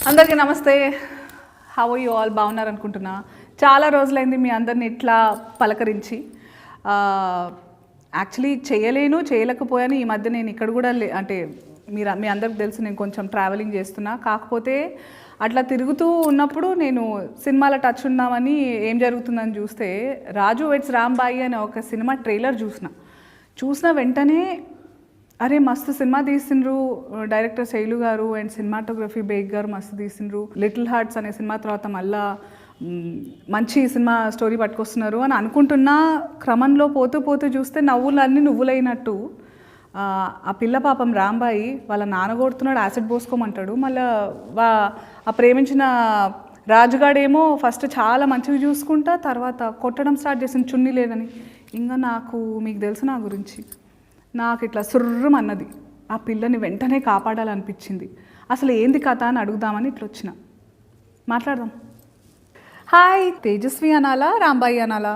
అందరికీ నమస్తే. How are you all? బాగున్నారు అనుకుంటున్నా. చాలా రోజులైంది మీ అందరిని ఇట్లా పలకరించి. యాక్చువల్లీ చేయలేకపోయాను. ఈ మధ్య నేను ఇక్కడ కూడా అంటే మీ అందరికి తెలుసు నేను కొంచెం ట్రావెలింగ్ చేస్తున్నా. కాకపోతే అట్లా తిరుగుతూ ఉన్నప్పుడు నేను సినిమాల టచ్ ఉన్నామని ఏం జరుగుతుందని చూస్తే రాజు వెడ్స్ రాంబాయి అనే ఒక సినిమా ట్రైలర్ చూసిన వెంటనే అరే మస్తు సినిమా తీసిండ్రు డైరెక్టర్ శైలు గారు అండ్ సినిమాటోగ్రఫీ బేగ్ గారు మస్తు తీసిండ్రు. లిటిల్ హార్ట్స్ అనే సినిమా తర్వాత మళ్ళా మంచి సినిమా స్టోరీ పట్టుకొస్తున్నారు అని అనుకుంటున్న క్రమంలో పోతూ చూస్తే నవ్వులన్నీ నువ్వులైనట్టు ఆ పిల్ల పాపం రాంబాయి వాళ్ళ నాన్న కొడుతున్నాడు, యాసిడ్ పోసుకోమంటాడు. మళ్ళీ ఆ ప్రేమించిన రాజుగాడేమో ఫస్ట్ చాలా మంచిగా చూసుకుంటా తర్వాత కొట్టడం స్టార్ట్ చేసింది చున్నీ లేదని. ఇంకా మీకు తెలుసు నా గురించి, నాకు ఇట్లా సుర్రమన్నది. ఆ పిల్లని వెంటనే కాపాడాలనిపించింది. అసలు ఏంది కథ అని అడుగుదామని ఇట్లా వచ్చిన. మాట్లాడదాం. హాయ్, తేజస్వి అనాలా రాంబాయి అనాలా?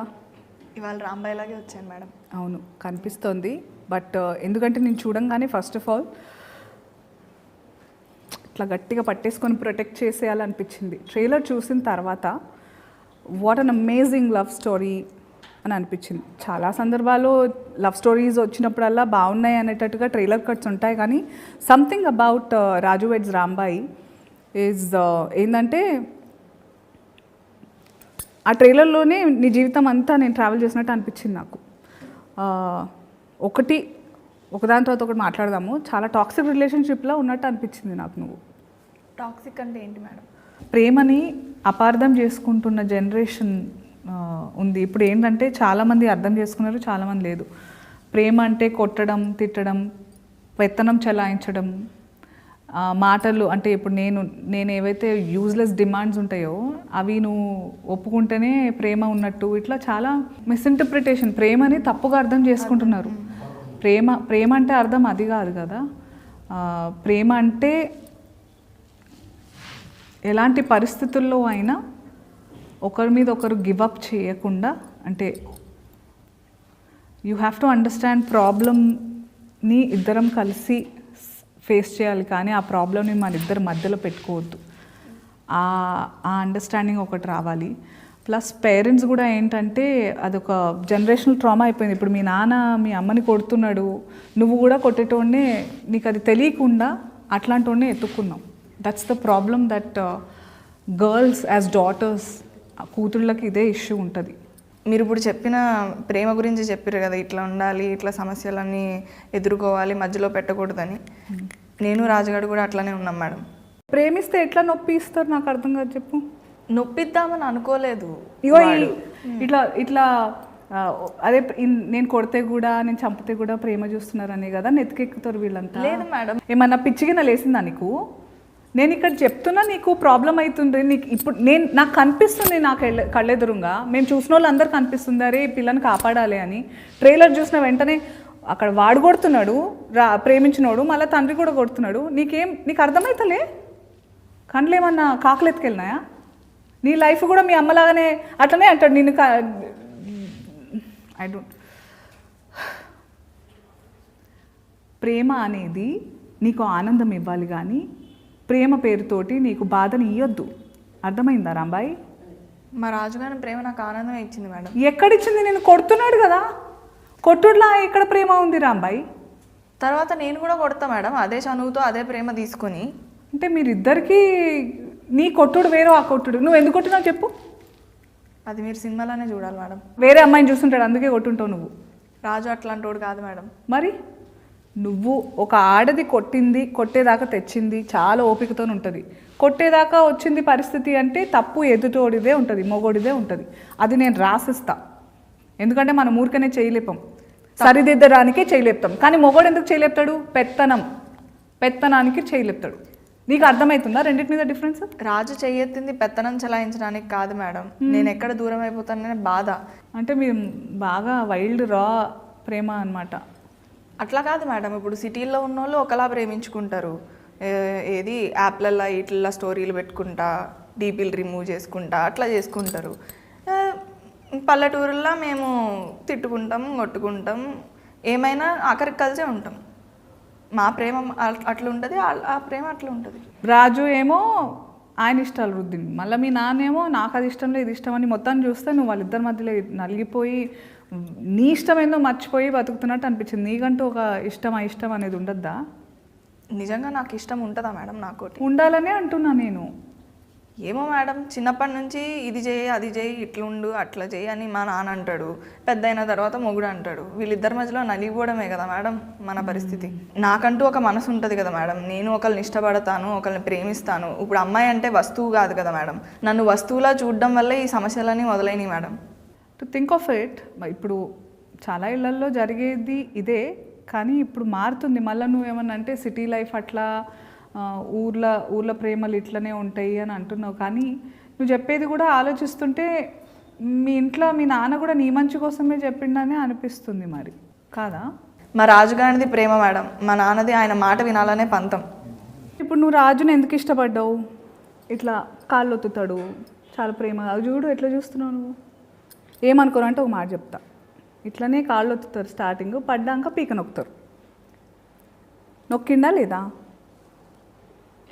ఇవాళ రాంబాయిలాగే వచ్చాను మేడం. అవును కనిపిస్తోంది. బట్ ఎందుకంటే నేను చూడంగానే ఫస్ట్ ఆఫ్ ఆల్ ఇట్లా గట్టిగా పట్టేసుకొని ప్రొటెక్ట్ చేసేయాలనిపించింది. ట్రైలర్ చూసిన తర్వాత what an amazing love story అని అనిపించింది. చాలా సందర్భాల్లో లవ్ స్టోరీస్ వచ్చినప్పుడల్లా బాగున్నాయి అనేటట్టుగా ట్రైలర్ కట్స్ ఉంటాయి, కానీ something about Raju weds Rambai is ఏంటంటే ఆ ట్రైలర్లోనే నీ జీవితం అంతా నేను ట్రావెల్ చేసినట్టు అనిపించింది నాకు. ఒకదాని తర్వాత ఒకటి మాట్లాడదాము. చాలా టాక్సిక్ రిలేషన్షిప్లో ఉన్నట్టు అనిపించింది నాకు. నువ్వు టాక్సిక్ అంటే ఏంటి మేడం? ప్రేమని అపార్థం చేసుకుంటున్న జనరేషన్ ఉంది ఇప్పుడు. ఏంటంటే చాలామంది అర్థం చేసుకున్నారు, చాలామంది లేదు. ప్రేమ అంటే కొట్టడం, తిట్టడం, పెత్తనం చెలాయించడం, మాటలు అంటే ఇప్పుడు నేను ఏవైతే యూజ్లెస్ డిమాండ్స్ ఉంటాయో అవి నువ్వు ఒప్పుకుంటేనే ప్రేమ ఉన్నట్టు, ఇట్లా చాలా మిస్ఇంటర్ప్రిటేషన్. ప్రేమని తప్పుగా అర్థం చేసుకుంటున్నారు. ప్రేమ అంటే అర్థం అది కాదు కదా. ప్రేమ అంటే ఎలాంటి పరిస్థితుల్లో అయినా ఒకరి మీద ఒకరు గివప్ చేయకుండా, అంటే యూ హ్యావ్ టు అండర్స్టాండ్ ప్రాబ్లమ్ని ఇద్దరం కలిసి ఫేస్ చేయాలి, కానీ ఆ ప్రాబ్లమ్ని మన ఇద్దరి మధ్యలో పెట్టుకోవద్దు. ఆ అండర్స్టాండింగ్ ఒకటి రావాలి. ప్లస్ పేరెంట్స్ కూడా ఏంటంటే అదొక జనరేషనల్ ట్రామా అయిపోయింది. ఇప్పుడు మీ నాన్న మీ అమ్మని కొడుతున్నాడు, నువ్వు కూడా కొట్టేటోడినే, నీకు అది తెలియకుండా అట్లాంటి వాడినే ఎత్తుక్కున్నావు. That's the problem that girls as daughters, కూతుళ్ళకి ఇదే ఇష్యూ ఉంటుంది. మీరు ఇప్పుడు చెప్పిన ప్రేమ గురించి చెప్పారు కదా, ఇట్లా ఉండాలి, ఇట్లా సమస్యలన్నీ ఎదుర్కోవాలి, మధ్యలో పెట్టకూడదని. నేను రాజుగాడు కూడా అట్లానే ఉన్నాం మేడం. ప్రేమిస్తే ఎట్లా నొప్పి ఇస్తారు నాకు అర్థం కాదు, చెప్పు. నొప్పిద్దామని అనుకోలేదు. ఇగో ఇట్లా అదే నేను కొడితే కూడా నేను చంపితే కూడా ప్రేమ చూస్తున్నారనే కదా నెత్తికెక్కుతారు వీళ్ళంతా. లేదు మేడం, ఏమన్నా పిచ్చిగా లేసిందా నీకు? నేను ఇక్కడ చెప్తున్నా నీకు ప్రాబ్లం అవుతుంది. నీకు ఇప్పుడు నాకు కనిపిస్తుంది, నాకు కళ్ళెదురుగా మేము చూసిన వాళ్ళు అందరు కనిపిస్తుంది అరే పిల్లని కాపాడాలి అని. ట్రైలర్ చూసిన వెంటనే అక్కడ వాడు కొడుతున్నాడు, ప్రేమించినోడు, మళ్ళీ తండ్రి కూడా కొడుతున్నాడు. నీకు అర్థమవుతలే? కండ్లు ఏమన్నా కాకులు ఎత్తుకెళ్ళినాయా? నీ లైఫ్ కూడా మీ అమ్మలాగానే అట్లనే అంటాడు నిన్ను. I don't. ప్రేమ అనేది నీకు ఆనందం ఇవ్వాలి, కానీ ప్రేమ పేరుతోటి నీకు బాధని ఇవ్వద్దు. అర్థమైందా రాంబాయి? మా రాజుగారి ప్రేమ నాకు ఆనందం ఇచ్చింది మేడం. ఎక్కడిచ్చింది? నేను కొడుతున్నాడు కదా, కొట్టుడులా ఎక్కడ ప్రేమ ఉంది రాంబాయి? తర్వాత నేను కూడా కొడతా మేడం, అదే చనువుతో అదే ప్రేమ తీసుకొని. అంటే మీరిద్దరికీ నీ కొట్టుడు వేరు, ఆ కొట్టుడు. నువ్వు ఎందుకు కొట్టినావు చెప్పు? అది మీరు సినిమాలోనే చూడాలి మేడం. వేరే అమ్మాయిని చూస్తుంటాడు అందుకే కొట్టుంటావు నువ్వు. రాజు అట్లాంటి వాడు కాదు మేడం. మరి నువ్వు ఒక ఆడది కొట్టేదాకా తెచ్చింది చాలా ఓపికతో ఉంటుంది. కొట్టేదాకా వచ్చింది పరిస్థితి అంటే తప్పు ఎదుటోడిదే ఉంటుంది, మొగోడిదే ఉంటుంది. అది నేను రాసిస్తా. ఎందుకంటే మనం ఊరికనే చేయలేపాం, సరిదిద్దడానికే చేయలేపుతాం. కానీ మొగోడు ఎందుకు చేయలేపుతాడు? పెత్తనానికి చేయలేపుతాడు. నీకు అర్థమవుతుందా రెండింటి మీద డిఫరెన్స్? రాజు చెయ్యెత్తింది పెత్తనం చలాయించడానికి కాదు మేడం, నేను ఎక్కడ దూరం అయిపోతాననే బాధ. అంటే మీరు బాగా వైల్డ్ రా ప్రేమ అనమాట. అట్లా కాదు మేడం, ఇప్పుడు సిటీల్లో ఉన్న వాళ్ళు ఒకలా ప్రేమించుకుంటారు. ఏది యాప్లల్లో ఇట్లా స్టోరీలు పెట్టుకుంటా, డీపీలు రిమూవ్ చేసుకుంటా అట్లా చేసుకుంటారు. పల్లెటూరుల్లో మేము తిట్టుకుంటాం, కొట్టుకుంటాం, ఏమైనా ఆఖరికి కలిసే ఉంటాం. మా ప్రేమ అట్లా ఉంటుంది, ఆ ప్రేమ అట్లా ఉంటుంది. రాజు ఏమో ఆయన ఇష్టాలు వృద్ధిని మళ్ళీ మీ నాన్నేమో నాకు అది ఇష్టం లేదు ఇది ఇష్టం అని మొత్తం చూస్తే నువ్వు వాళ్ళిద్దరి మధ్యలో నలిగిపోయి నీ ఇష్టం ఏందో మర్చిపోయి బతుకుతున్నట్టు అనిపించింది. నీకంటూ ఒక ఇష్టం ఇష్టం అనేది ఉండద్దా? నిజంగా నాకు ఇష్టం ఉంటుందా మేడం? నాకోటి ఉండాలనే అంటున్నా నేను. ఏమో మేడం, చిన్నప్పటి నుంచి ఇది చేయి అది చేయి ఇట్లుండు అట్లా చేయి అని మా నాన్న అంటాడు, పెద్ద అయిన తర్వాత మొగుడు అంటాడు. వీళ్ళిద్దరి మధ్యలో నలిగిపోవడమే కదా మేడం మన పరిస్థితి. నాకంటూ ఒక మనసు ఉంటుంది కదా మేడం, నేను ఒకరిని ఇష్టపడతాను, ఒకరిని ప్రేమిస్తాను. ఇప్పుడు అమ్మాయి అంటే వస్తువు కాదు కదా మేడం, నన్ను వస్తువులా చూడడం వల్లే ఈ సమస్యలన్నీ మొదలైనవి madam. To think of it, ఇప్పుడు చాలా ఇళ్లల్లో జరిగేది ఇదే, కానీ ఇప్పుడు మారుతుంది. మళ్ళీ నువ్వేమన్నా అంటే సిటీ లైఫ్ అట్లా ఊర్ల ప్రేమలు ఇట్లనే ఉంటాయి అని అంటున్నావు. కానీ నువ్వు చెప్పేది కూడా ఆలోచిస్తుంటే మీ ఇంట్లో మీ నాన్న కూడా నీ మంచి కోసమే చెప్పిండని అనిపిస్తుంది. మరి కాదా? మా రాజుగారిది ప్రేమ మేడం, మా నాన్నది ఆయన మాట వినాలనే పంతం. ఇప్పుడు నువ్వు రాజుని ఎందుకు ఇష్టపడ్డావు? ఇట్లా కాళ్ళు ఒత్తుతాడు, చాలా ప్రేమగా. చూడు ఎట్లా చూస్తున్నావు నువ్వు. ఏమనుకోరు అంటే ఒక మాట చెప్తా, ఇట్లనే కాళ్ళు ఒత్తుతారు స్టార్టింగ్, పడ్డాక పీక నొక్కుతారు. నొక్కిండా లేదా?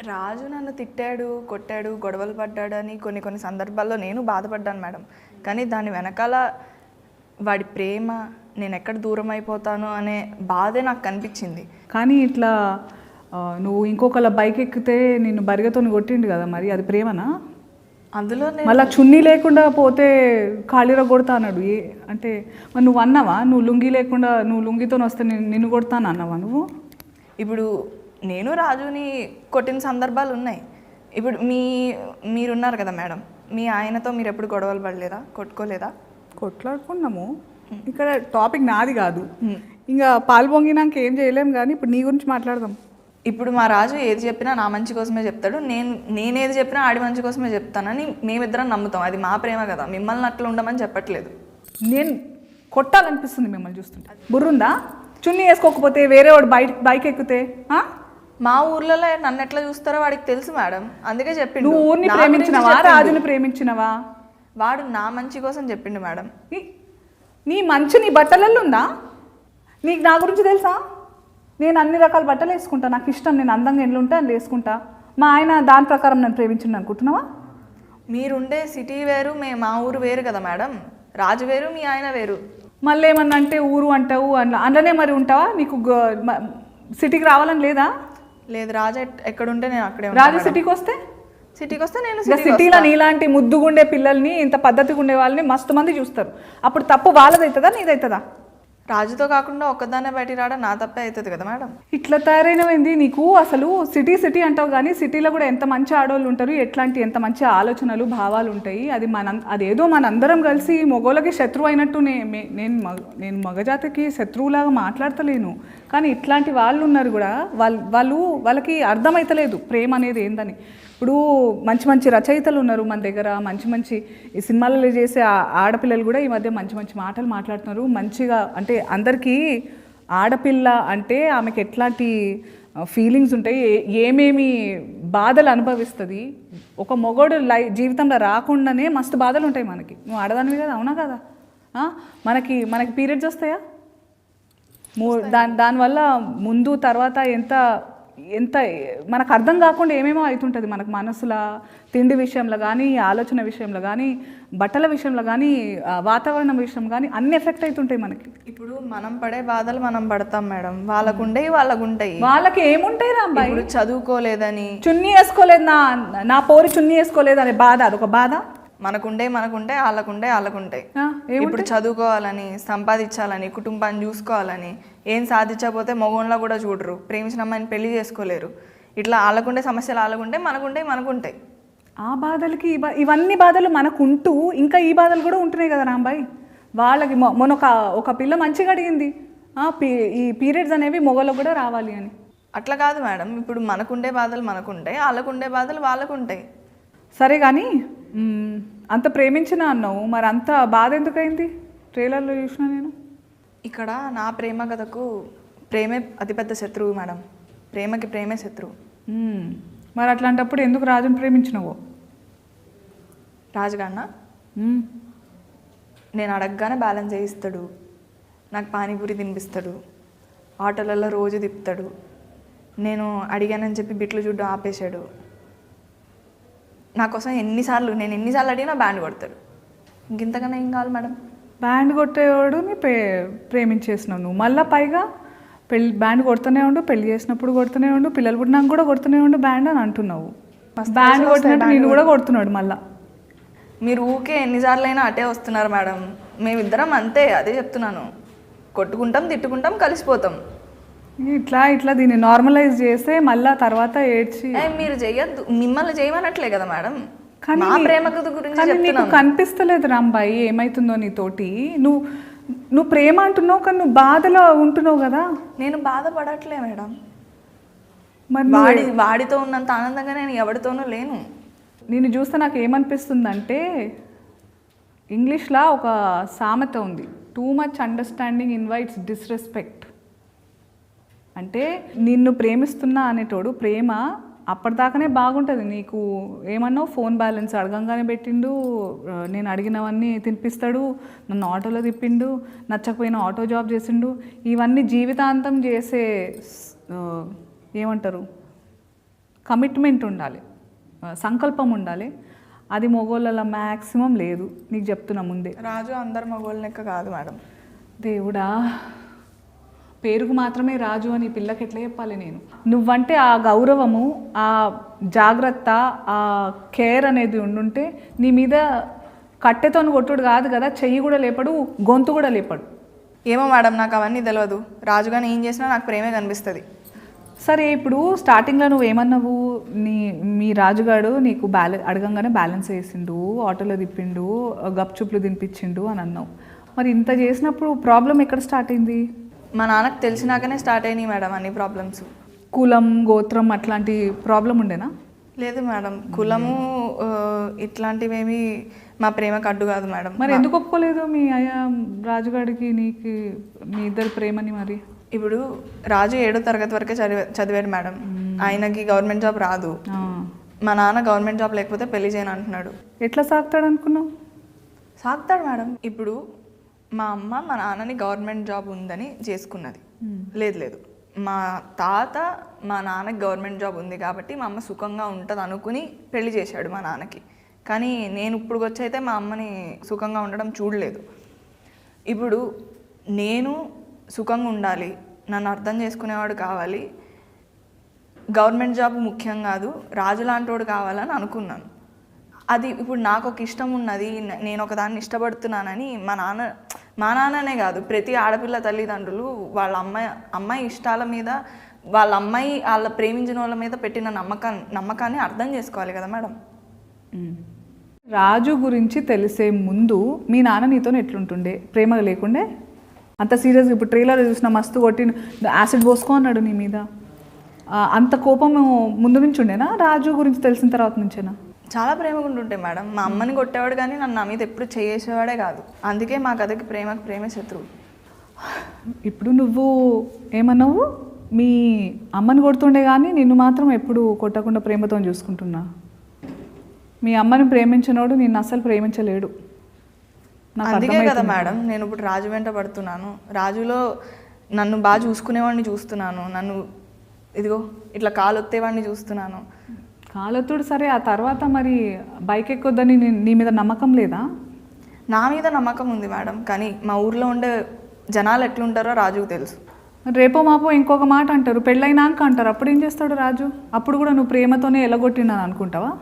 రాజు నన్ను తిట్టాడు, కొట్టాడు, గొడవలు పడ్డాడు అని కొన్ని సందర్భాల్లో నేను బాధపడ్డాను మేడం. కానీ దాని వెనకాల వాడి ప్రేమ, నేను ఎక్కడ దూరం అయిపోతాను అనే బాధే నాకు కనిపించింది. కానీ ఇట్లా నువ్వు ఇంకొకళ్ళ బైక్ ఎక్కితే నిన్ను బరిగతో కొట్టిండు కదా, మరి అది ప్రేమనా? అందులో మళ్ళీ చున్నీ లేకుండా పోతే ఖాళీలో కొడతా అన్నాడు. అంటే మరి నువ్వు అన్నావా, నువ్వు లుంగి లేకుండా నువ్వు లుంగితో వస్తే నిన్ను కొడతాను అన్నావా నువ్వు? ఇప్పుడు నేను రాజుని కొట్టిన సందర్భాలు ఉన్నాయి. ఇప్పుడు మీరున్నారు కదా మేడం, మీ ఆయనతో మీరు ఎప్పుడు గొడవలు పడలేదా, కొట్టుకోలేదా? కొట్లాడుకున్నాము. ఇక్కడ టాపిక్ నాది కాదు, ఇంకా పాలు పొంగినాక ఏం చేయలేము. కానీ ఇప్పుడు నీ గురించి మాట్లాడదాం. ఇప్పుడు మా రాజు ఏది చెప్పినా నా మంచి కోసమే చెప్తాడు, నేనేది చెప్పినా ఆడి మంచి కోసమే చెప్తానని మేమిద్దరం నమ్ముతాం. అది మా ప్రేమ కదా, మిమ్మల్ని అట్లా ఉండమని చెప్పట్లేదు. నేను కొట్టాలనిపిస్తుంది మిమ్మల్ని చూస్తుంటే. బుర్రుందా? చున్నీ వేసుకోకపోతే వేరే వాడు బైక్ ఎక్కితే? మా ఊర్లలో నన్ను ఎట్లా చూస్తారో వాడికి తెలుసు మేడం, అందుకే చెప్పిండు. నువ్వు ఊరిని ప్రేమించినవా, రాజుని ప్రేమించినవా? వాడు నా మంచి కోసం చెప్పిండు మేడం. నీ మంచి నీ బట్టలలో ఉందా? నీకు నా గురించి తెలుసా? నేను అన్ని రకాల బట్టలు వేసుకుంటా, నాకు ఇష్టం, నేను అందంగా ఎన్ని ఉంటే అన్ని వేసుకుంటా. మా ఆయన దాని ప్రకారం నన్ను ప్రేమించిండు అనుకుంటున్నావా? మీరుండే సిటీ వేరు, మా ఊరు వేరు కదా మేడం. రాజు వేరు, మీ ఆయన వేరు. మళ్ళీ ఏమన్నా అంటే ఊరు అంటావు, అందులోనే మరి ఉంటావా? నీకు సిటీకి రావాలని లేదా? లేదు, రాజు ఎక్కడుంటే నేను అక్కడే. రాజు సిటీకి వస్తే నేను సిటీలో నీలాంటి ముద్దుగుండే పిల్లల్ని, ఇంత పద్ధతిగా ఉండే వాళ్ళని మస్తు మంది చూస్తారు. అప్పుడు తప్పు వాళ్ళదవుతుందా నీదవుతుందా? రాజుతో కాకుండా ఒక్కదాన్నే బయటికి రావడం నా తప్పే అవుతుంది కదా మేడం. ఇట్లా తయారైనవింది నీకు. అసలు సిటీ అంటావు కానీ సిటీలో కూడా ఎంత మంచి ఆడవాళ్ళు ఉంటారు, ఎంత మంచి ఆలోచనలు భావాలు ఉంటాయి. అదేదో మనందరం కలిసి మగోళ్ళకి శత్రువు అయినట్టు నేను మగజాతికి శత్రువులాగా మాట్లాడతలేను. కానీ ఇట్లాంటి వాళ్ళు ఉన్నారు కూడా, వాళ్ళకి అర్థమైతలేదు ప్రేమ అనేది ఏందని. ఇప్పుడు మంచి రచయితలు ఉన్నారు మన దగ్గర, మంచి ఈ సినిమాలలో చేసే ఆడపిల్లలు కూడా ఈ మధ్య మంచి మాటలు మాట్లాడుతున్నారు. మంచిగా అంటే అందరికీ ఆడపిల్ల అంటే ఆమెకి ఎట్లాంటి ఫీలింగ్స్ ఉంటాయి, ఏమేమి బాధలు అనుభవిస్తుంది, ఒక మొగోడు జీవితంలో రాకుండానే మస్తు బాధలు ఉంటాయి మనకి. నువ్వు ఆడదానివి కదా, అవునా కదా? మనకి పీరియడ్స్ వస్తాయా? దానివల్ల ముందు తర్వాత ఎంత మనకు అర్థం కాకుండా ఏమేమో అవుతుంటుంది మనకు మనసులో. తిండి విషయంలో కానీ, ఆలోచన విషయంలో కానీ, బట్టల విషయంలో కానీ, వాతావరణం విషయం కానీ అన్ని ఎఫెక్ట్ అవుతుంటాయి మనకి. ఇప్పుడు మనం పడే బాధలు మనం పడతాం మేడం, వాళ్ళకుంటాయి. వాళ్ళకి ఏముంటాయి రా అబ్బాయి? ఇప్పుడు చదువుకోలేదని, చున్నీ వేసుకోలేదు, నా పోరి చున్నీ వేసుకోలేదు అనే బాధ, అదొక బాధ. మనకుంటాయి వాళ్ళకుంటాయి. ఇప్పుడు చదువుకోవాలని, సంపాదించాలని, కుటుంబాన్ని చూసుకోవాలని, ఏం సాధించకపోతే మగోన్లా కూడా చూడరు, ప్రేమించిన అమ్మాయిని పెళ్లి చేసుకోలేరు. ఇట్లా వాళ్ళకుండే సమస్యలు వాళ్ళకుంటాయి, మనకుంటాయి. ఆ బాధలకి ఇవన్నీ బాధలు మనకుంటూ ఇంకా ఈ బాధలు కూడా ఉంటున్నాయి కదా రాంబాయ్. వాళ్ళకి మొన్న ఒక పిల్ల మంచిగా అడిగింది, ఈ పీరియడ్స్ అనేవి మొగలకు కూడా రావాలి అని. అట్లా కాదు మేడం, ఇప్పుడు మనకుండే బాధలు మనకుంటాయి, వాళ్ళకుండే బాధలు వాళ్ళకుంటాయి. సరే కానీ అంత ప్రేమించిన అన్నావు, మరి అంత బాధ ఎందుకైంది? ట్రైలర్లో చూసిన నేను. ఇక్కడ నా ప్రేమ కథకు ప్రేమే అతిపెద్ద శత్రువు మేడం, ప్రేమే శత్రువు. మరి అట్లాంటప్పుడు ఎందుకు రాజుని ప్రేమించినవో? రాజుగాన్న నేను అడగగానే బ్యాలెన్స్ చేయిస్తాడు, నాకు పానీపూరి తినిపిస్తాడు, ఆటోలలో రోజు తిప్పుతాడు, నేను అడిగానని చెప్పి బిట్లు చూడ్డం ఆపేశాడు. నా కోసం నేను ఎన్నిసార్లు అడిగినా బ్యాండ్ కొడతాడు. ఇంకెంతకన్నా ఏం కావాలి మేడం? బ్యాండ్ కొట్టేవాడుని ప్రేమించేసినావు నువ్వు, మళ్ళీ పైగా బ్యాండ్ కొడుతూనే ఉండు, పెళ్లి చేసినప్పుడు కొడుతూనే ఉండు, పిల్లలు పుట్టినాక కూడా కొడుతూనే ఉండు బ్యాండ్ అని అంటున్నావు. బ్యాండ్ కొట్టినట్టు నేను కూడా కొడుతున్నాడు మళ్ళీ. మీరు ఊకే ఎన్నిసార్లు అయినా అటే వస్తున్నారు మేడం. మేమిద్దరం అంతే, అదే చెప్తున్నాను. కొట్టుకుంటాం, తిట్టుకుంటాం, కలిసిపోతాం. ఇట్లా దీన్ని నార్మలైజ్ చేస్తే మళ్ళీ తర్వాత ఏడ్చి మీరు చెయ్యొద్దు. మిమ్మల్ని చేయమనట్లే కదా మేడం, కానీ మా ప్రేమ గురించి నీకు కనిపిస్తలేదు రాంబాయి ఏమైతుందో నీతోటి. నువ్వు ప్రేమ అంటున్నావు కానీ నువ్వు బాధలో ఉంటున్నావు కదా. నేను బాధపడట్లే మేడం. మరి వాడితో ఉన్నంత ఆనందంగా నేను ఎవరితోనూ లేను. నేను చూస్తే నాకు ఏమనిపిస్తుందంటే ఇంగ్లీష్లో ఒక సామెత ఉంది, too much understanding invites disrespect. అంటే నిన్ను ప్రేమిస్తున్నా అనేటోడు ప్రేమ అప్పటిదాకానే బాగుంటుంది. నీకు ఏమన్నావు, ఫోన్ బ్యాలెన్స్ అడగంగానే పెట్టిండు, నేను అడిగినవన్నీ తినిపిస్తాడు, నన్ను ఆటోలో తిప్పిండు, నచ్చకపోయినా ఆటో జాబ్ చేసిండు. ఇవన్నీ జీవితాంతం చేసే ఏమంటారు కమిట్మెంట్ ఉండాలి, సంకల్పం ఉండాలి. అది మగోళ్ళ మ్యాక్సిమం లేదు, నీకు చెప్తున్నా ముందే. రాజు అందరు మగోళ్ళ లెక్క కాదు మేడం. దేవుడా, పేరుకు మాత్రమే రాజు అని పిల్లకి ఎట్లా చెప్పాలి నేను? నువ్వంటే ఆ గౌరవము, ఆ జాగ్రత్త, ఆ కేర్ అనేది ఉండుంటే నీ మీద కట్టెతో కొట్టుడు కాదు కదా, చెయ్యి కూడా లేపడు, గొంతు కూడా లేపడు. ఏమో మేడం, నాకు అవన్నీ తెలియదు. రాజుగాని ఏం చేసినా నాకు ప్రేమే కనిపిస్తుంది. సరే, ఇప్పుడు స్టార్టింగ్లో నువ్వు ఏమన్నావు, మీ రాజుగాడు నీకు అడగంగానే బ్యాలెన్స్ వేసిండు, ఆటోలో తిప్పిండు, గప్చుప్లు తినిపించిండు అని అన్నావు. మరి ఇంత చేసినప్పుడు ప్రాబ్లం ఎక్కడ స్టార్ట్ అయింది? మా నాన్నకు తెలిసినాకనే స్టార్ట్ అయినాయి మేడం అన్ని ప్రాబ్లమ్స్. కులం, గోత్రం అట్లాంటి ప్రాబ్లం ఉండేనా? లేదు మేడం, కులము ఇట్లాంటివేమి మా ప్రేమకు అడ్డు కాదు మేడం. మరి ఎందుకు ఒప్పుకోలేదు మీ అయ్యా రాజుగాడికి నీకు మీ ఇద్దరు ప్రేమని? మరి ఇప్పుడు రాజు 7వ తరగతి వరకే చదివాడు మేడం. ఆయనకి గవర్నమెంట్ జాబ్ రాదు. మా నాన్న గవర్నమెంట్ జాబ్ లేకపోతే పెళ్లి చేయను అంటున్నాడు. ఎట్లా సాగుతాడు అనుకున్నావు? సాగుతాడు మేడం. ఇప్పుడు మా అమ్మ మా నాన్నని గవర్నమెంట్ జాబ్ ఉందని చేసుకున్నది. లేదు, మా తాత మా నాన్నకి గవర్నమెంట్ జాబ్ ఉంది కాబట్టి మా అమ్మ సుఖంగా ఉంటుంది అనుకుని పెళ్లి చేశాడు మా నాన్నకి. కానీ నేను ఇప్పుడు వచ్చి అయితే మా అమ్మని సుఖంగా ఉండడం చూడలేదు. ఇప్పుడు నేను సుఖంగా ఉండాలి, నన్ను అర్థం చేసుకునేవాడు కావాలి, గవర్నమెంట్ జాబ్ ముఖ్యం కాదు, రాజు లాంటివాడు కావాలని అనుకున్నాను. అది ఇప్పుడు నాకు ఒక ఇష్టం ఉన్నది, నేను ఒక దాన్ని ఇష్టపడుతున్నానని మా నాన్ననే కాదు, ప్రతి ఆడపిల్ల తల్లిదండ్రులు వాళ్ళ అమ్మాయి ఇష్టాల మీద, వాళ్ళ ప్రేమించిన వాళ్ళ మీద పెట్టిన నమ్మకాన్ని అర్థం చేసుకోవాలి కదా మేడం. రాజు గురించి తెలిసే ముందు మీ నాన్న నీతో ఎట్లుంటుండే? ప్రేమ లేకుండే? అంత సీరియస్గా ఇప్పుడు ట్రైలర్ చూసిన మస్తు కొట్టి యాసిడ్ పోసుకో అన్నాడు నీ మీద, అంత కోపం ముందు నుంచి ఉండేనా రాజు గురించి తెలిసిన తర్వాత నుంచేనా? చాలా ప్రేమగా ఉంటుంటే మేడం. మా అమ్మని కొట్టేవాడు కానీ నన్ను నా మీద ఎప్పుడు చేసేవాడే కాదు. అందుకే మా కథకి ప్రేమే శత్రువు. ఇప్పుడు నువ్వు ఏమన్నావు, మీ అమ్మని కొడుతుండే కానీ నిన్ను మాత్రం ఎప్పుడు కొట్టకుండా ప్రేమతో చూసుకుంటున్నా. మీ అమ్మని ప్రేమించినోడు నిన్ను అసలు ప్రేమించలేడు. అందుకే కదా మేడం నేను ఇప్పుడు రాజు వెంట పడుతున్నాను. రాజులో నన్ను బాగా చూసుకునేవాడిని చూస్తున్నాను, నన్ను ఇదిగో ఇట్లా కాలొత్తేవాడిని చూస్తున్నాను. కాలొత్తుడు సరే, ఆ తర్వాత మరి బైక్ ఎక్కొద్దని నీ మీద నమ్మకం లేదా? నా మీద నమ్మకం ఉంది మేడం, కానీ మా ఊర్లో ఉండే జనాలు ఎట్లుంటారో రాజుకు తెలుసు. రేపో మాపో ఇంకొక మాట అంటారు, పెళ్ళైనాక అంటారు, అప్పుడు ఏం చేస్తాడు రాజు? అప్పుడు కూడా నువ్వు ప్రేమతోనే ఎల్లగొట్టినాను అనుకుంటావా?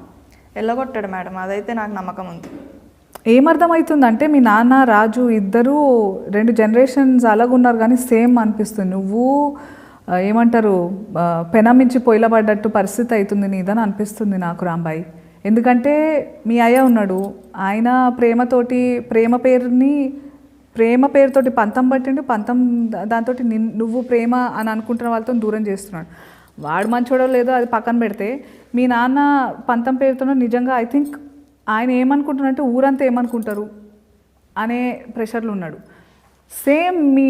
ఎల్లగొట్టాడు మేడం, అదైతే నాకు నమ్మకం ఉంది. ఏమర్థమవుతుందంటే మీ నాన్న రాజు ఇద్దరు 2 జనరేషన్స్ అలాగున్నారు కానీ సేమ్ అనిపిస్తుంది. నువ్వు ఏమంటారు పెనమించి పొయ్యిలబడ్డట్టు పరిస్థితి అవుతుంది నీదని అనిపిస్తుంది నాకు రాంబాయి. ఎందుకంటే మీ అయ్య ఉన్నాడు, ఆయన ప్రేమ పేరుతోటి పంతం పట్టిండు, దాంతో నువ్వు ప్రేమ అని అనుకుంటున్న వాళ్ళతో దూరం చేస్తున్నాడు. వాడు మంచోడో లేదో అది పక్కన పెడితే మీ నాన్న పంతం పేరుతో నిజంగా ఐ థింక్ ఆయన ఏమనుకుంటున్నారంటే ఊరంతా ఏమనుకుంటారు అనే ప్రెషర్లు ఉన్నాడు. సేమ్ మీ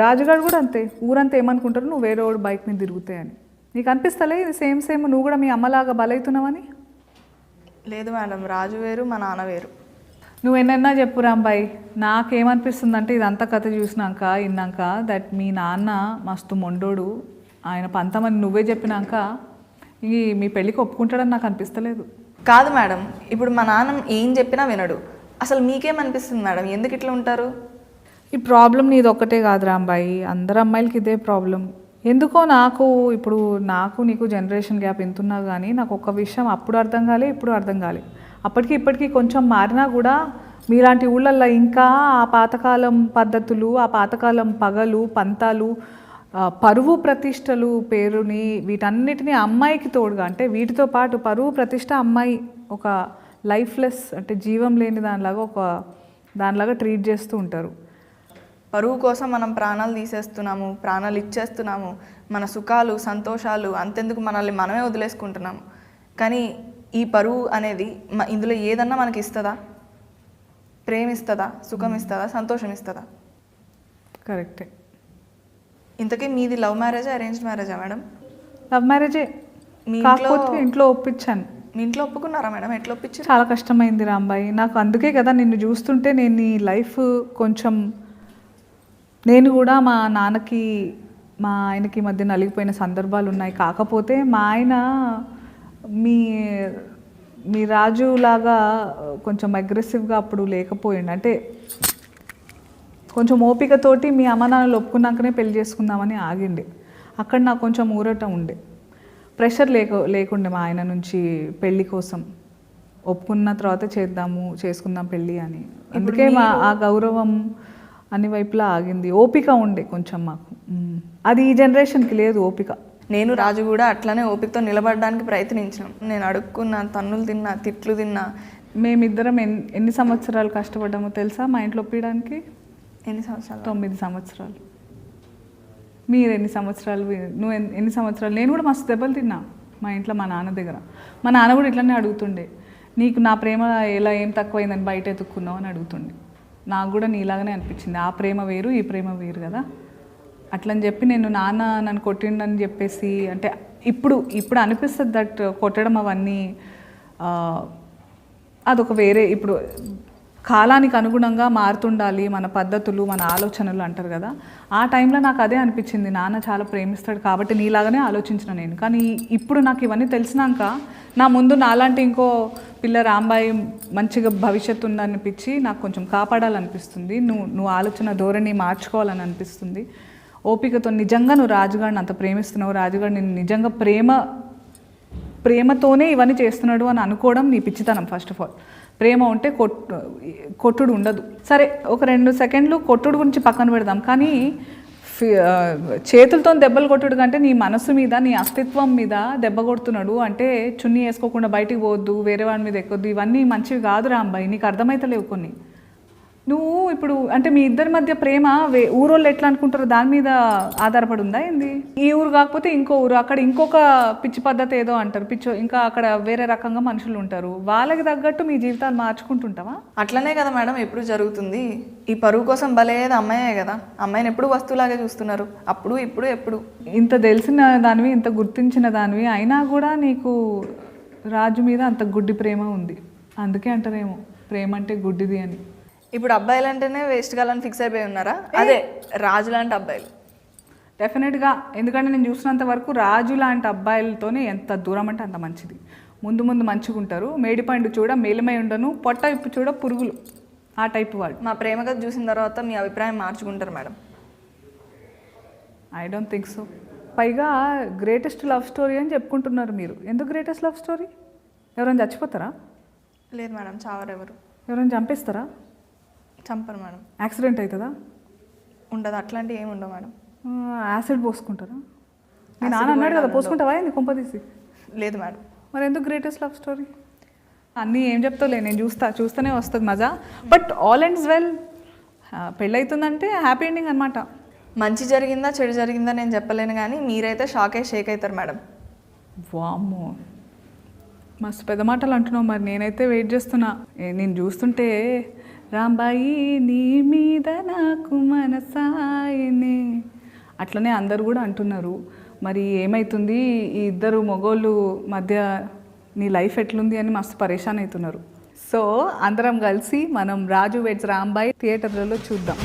రాజుగాడు కూడా అంతే, ఊరంతా ఏమనుకుంటారు నువ్వు వేరే వాడు బైక్ మీద తిరుగుతాయని. నీకు అనిపిస్తలే ఇది సేమ్ నువ్వు కూడా మీ అమ్మలాగా బలవుతున్నావని? లేదు మేడం, రాజు వేరు మా నాన్న వేరు. నువ్వు ఎన్నైనా చెప్పు రాంబాయి, నాకేమనిపిస్తుంది అంటే ఇదంతా కథ విన్నాక దట్ మీ నాన్న మస్తు మొండోడు, ఆయన పంతమని నువ్వే చెప్పినాక మీ పెళ్ళికి ఒప్పుకుంటాడని నాకు అనిపిస్తలేదు. కాదు మేడం, ఇప్పుడు మా నాన్న ఏం చెప్పినా వినడు. అసలు మీకేమనిపిస్తుంది మేడం, ఎందుకు ఇట్లా ఉంటారు? ఈ ప్రాబ్లం నీది ఒక్కటే కాదు రాంబాయి, అందరు అమ్మాయిలకి ఇదే ప్రాబ్లం. ఎందుకో నాకు నీకు జనరేషన్ గ్యాప్ ఎంతున్నా కానీ నాకు ఒక్క విషయం అప్పుడు అర్థం కాలే, ఇప్పుడు అర్థం కాలే. అప్పటికి ఇప్పటికీ కొంచెం మారినా కూడా మీలాంటి ఊళ్ళల్లో ఇంకా ఆ పాతకాలం పద్ధతులు, ఆ పాతకాలం పగలు పంతాలు, పరువు ప్రతిష్టలు పేరుని వీటన్నిటిని అమ్మాయికి తోడుగా, అంటే వీటితో పాటు పరువు ప్రతిష్ట అమ్మాయి ఒక లైఫ్లెస్, అంటే జీవం లేని దానిలాగా ట్రీట్ చేస్తూ ఉంటారు. పరువు కోసం మనం ప్రాణాలు తీసేస్తున్నాము, ప్రాణాలు ఇచ్చేస్తున్నాము, మన సుఖాలు సంతోషాలు అంతెందుకు మనల్ని మనమే వదిలేసుకుంటున్నాము. కానీ ఈ పరువు అనేది ఇందులో ఏదన్నా మనకి ఇస్తుందా? ప్రేమ ఇస్తుందా? సుఖం ఇస్తుందా? సంతోషం ఇస్తుందా? కరెక్టే. ఇంతకీ మీది లవ్ మ్యారేజా అరేంజ్డ్ మ్యారేజా మేడం? లవ్ మ్యారేజే. మీ ఇంట్లో ఒప్పించాను. మీ ఇంట్లో ఒప్పుకున్నారా మేడం? ఎట్లా ఒప్పించారు? చాలా కష్టమైంది రాంబాయి నాకు. అందుకే కదా నిన్ను చూస్తుంటే నేను ఈ లైఫ్ కొంచెం, నేను కూడా మా నాన్నకి మా ఆయనకి మధ్య నలిగిపోయిన సందర్భాలు ఉన్నాయి. కాకపోతే మా ఆయన మీ రాజులాగా కొంచెం అగ్రెసివ్గా అప్పుడు లేకపోయిండు. అంటే కొంచెం ఓపికతోటి మీ అమ్మ నాన్నలు ఒప్పుకున్నాకనే పెళ్లి చేసుకుందామని ఆగిండే. అక్కడ నాకు కొంచెం ఊరట ఉండే, ప్రెషర్ లేకుండే మా ఆయన నుంచి పెళ్ళి కోసం. ఒప్పుకున్న తర్వాత చేసుకుందాం పెళ్ళి అని. అందుకే ఆ గౌరవం అన్ని వైపులా ఆగింది. ఓపిక ఉండే కొంచెం మాకు. అది ఈ జనరేషన్కి లేదు ఓపిక. నేను రాజు కూడా అట్లనే ఓపికతో నిలబడడానికి ప్రయత్నించాను. నేను అడుక్కున్నా, తన్నులు తిన్నా, తిట్లు తిన్నా. మేమిద్దరం ఎన్ని సంవత్సరాలు కష్టపడ్డామో తెలుసా మా ఇంట్లో ఒప్పించడానికి? ఎన్ని సంవత్సరాలు? 9 సంవత్సరాలు. మీరు ఎన్ని సంవత్సరాలు? నువ్వు ఎన్ని సంవత్సరాలు? నేను కూడా మస్తు దెబ్బలు తిన్నా మా ఇంట్లో మా నాన్న దగ్గర. మా నాన్న కూడా ఇట్లనే అడుగుతుండే, నీకు నా ప్రేమ ఏం తక్కువైందని బయట ఎత్తుక్కున్నావు అని అడుగుతుండే. నాకు కూడా నీలాగానే అనిపించింది, ఆ ప్రేమ వేరు ఈ ప్రేమ వేరు కదా అట్లని చెప్పి. నాన్న నన్ను కొట్టిండని చెప్పేసి, అంటే ఇప్పుడు అనిపిస్తుంది దట్ కొట్టడం అవన్నీ అదొక వేరే, ఇప్పుడు కాలానికి అనుగుణంగా మారుతుండాలి మన పద్ధతులు మన ఆలోచనలు అంటారు కదా. ఆ టైంలో నాకు అదే అనిపించింది, నాన్న చాలా ప్రేమిస్తాడు కాబట్టి నీలాగానే ఆలోచించిన నేను. కానీ ఇప్పుడు నాకు ఇవన్నీ తెలిసినాక నా ముందు నాలాంటి ఇంకో పిల్ల రాంబాయి మంచిగా భవిష్యత్తు ఉందనిపించి నాకు కొంచెం కాపాడాలనిపిస్తుంది. నువ్వు ఆలోచన ధోరణి మార్చుకోవాలని అనిపిస్తుంది. ఓపికతో నిజంగా నువ్వు రాజుగాడిని అంత ప్రేమిస్తున్నావు, రాజుగాడు నేను నిజంగా ప్రేమతోనే ఇవన్నీ చేస్తున్నాడు అని అనుకోవడం నీ పిచ్చితనం. ఫస్ట్ ఆఫ్ ఆల్ ప్రేమ ఉంటే కొట్టుడు ఉండదు. సరే ఒక 2 సెకండ్లు కొట్టుడు గురించి పక్కన పెడదాం, కానీ చేతులతో దెబ్బలు కొట్టుడు కంటే నీ మనసు మీద నీ అస్తిత్వం మీద దెబ్బ కొడుతున్నాడు. అంటే చున్నీ వేసుకోకుండా బయటికి పోవద్దు, వేరే వాడి మీద ఎక్కొద్దు, ఇవన్నీ మంచివి కాదు రాంబాయి. నీకు అర్థమైతలేవు కొన్ని. నువ్వు ఇప్పుడు అంటే మీ ఇద్దరి మధ్య ప్రేమ ఊరోళ్ళు ఎట్లా అనుకుంటారో దాని మీద ఆధారపడి ఉందా ఏంది? ఈ ఊరు కాకపోతే ఇంకో ఊరు, అక్కడ ఇంకొక పిచ్చి పద్ధతి ఏదో అంటారు, ఇంకా అక్కడ వేరే రకంగా మనుషులు ఉంటారు. వాళ్ళకి తగ్గట్టు మీ జీవితాలు మార్చుకుంటుంటావా? అట్లనే కదా మేడం ఎప్పుడు జరుగుతుంది. ఈ పరువు కోసం బలేది అమ్మాయే కదా, అమ్మాయిని ఎప్పుడు వస్తువులాగే చూస్తున్నారు, అప్పుడు ఇప్పుడు ఎప్పుడు. ఇంత తెలిసిన దానివి, ఇంత గుర్తించిన దానివి అయినా కూడా నీకు రాజు మీద అంత గుడ్డి ప్రేమ ఉంది. అందుకే అంటారేమో ప్రేమ అంటే గుడ్డిది అని. ఇప్పుడు అబ్బాయిలు అంటేనే వేస్ట్ కాలని ఫిక్స్ అయిపోయి ఉన్నారా? అదే రాజు లాంటి అబ్బాయిలు డెఫినెట్గా. ఎందుకంటే నేను చూసినంత వరకు రాజు లాంటి అబ్బాయిలతోనే ఎంత దూరం అంటే అంత మంచిది. ముందు మంచిగా ఉంటారు. మేడిపండు చూడ మేలిమై ఉండను, పొట్ట ఇప్పు చూడ పురుగులు, ఆ టైప్ వాడు. మా ప్రేమ కథ చూసిన తర్వాత మీ అభిప్రాయం మార్చుకుంటారు madam? I don't think so. పైగా గ్రేటెస్ట్ లవ్ స్టోరీ అని చెప్పుకుంటున్నారు మీరు. ఎందుకు గ్రేటెస్ట్ లవ్ స్టోరీ? ఎవరైనా చచ్చిపోతారా? లేదు మేడం, చావరు. ఎవరైనా చంపేస్తారా? చంపరు మేడం. యాక్సిడెంట్ అవుతుందా? ఉండదు, అట్లాంటివి ఏమి ఉండవు మేడం. యాసిడ్ పోసుకుంటారా? మీ నాన్న అన్నాడు కదా పోసుకుంటావా ఏంది కొంపదీసి? లేదు మేడం. మరి ఎందుకు గ్రేటెస్ట్ లవ్ స్టోరీ? అన్నీ ఏం చెప్తావులే, నేను చూస్తూనే వస్తుంది మజా. But all ends well. పెళ్ళవుతుందంటే హ్యాపీ ఎండింగ్ అనమాట. మంచి జరిగిందా చెడు జరిగిందా నేను చెప్పలేను, కానీ మీరైతే షేక్ అవుతారు మేడం. వామ్మో, మస్తు పెద్ద మాటలు అంటున్నావు. మరి నేనైతే వెయిట్ చేస్తున్నా. నేను చూస్తుంటే రాంబాయి నీ మీద నాకు మనసాయనే అట్లనే అందరు కూడా అంటున్నారు. మరి ఏమవుతుంది ఈ ఇద్దరు మగోళ్ళు మధ్య, నీ లైఫ్ ఎట్లుంది అని మస్తు పరేషాన్ అవుతున్నారు. సో అందరం కలిసి మనం రాజు వెడ్స్ రాంబాయి థియేటర్లలో చూద్దాం.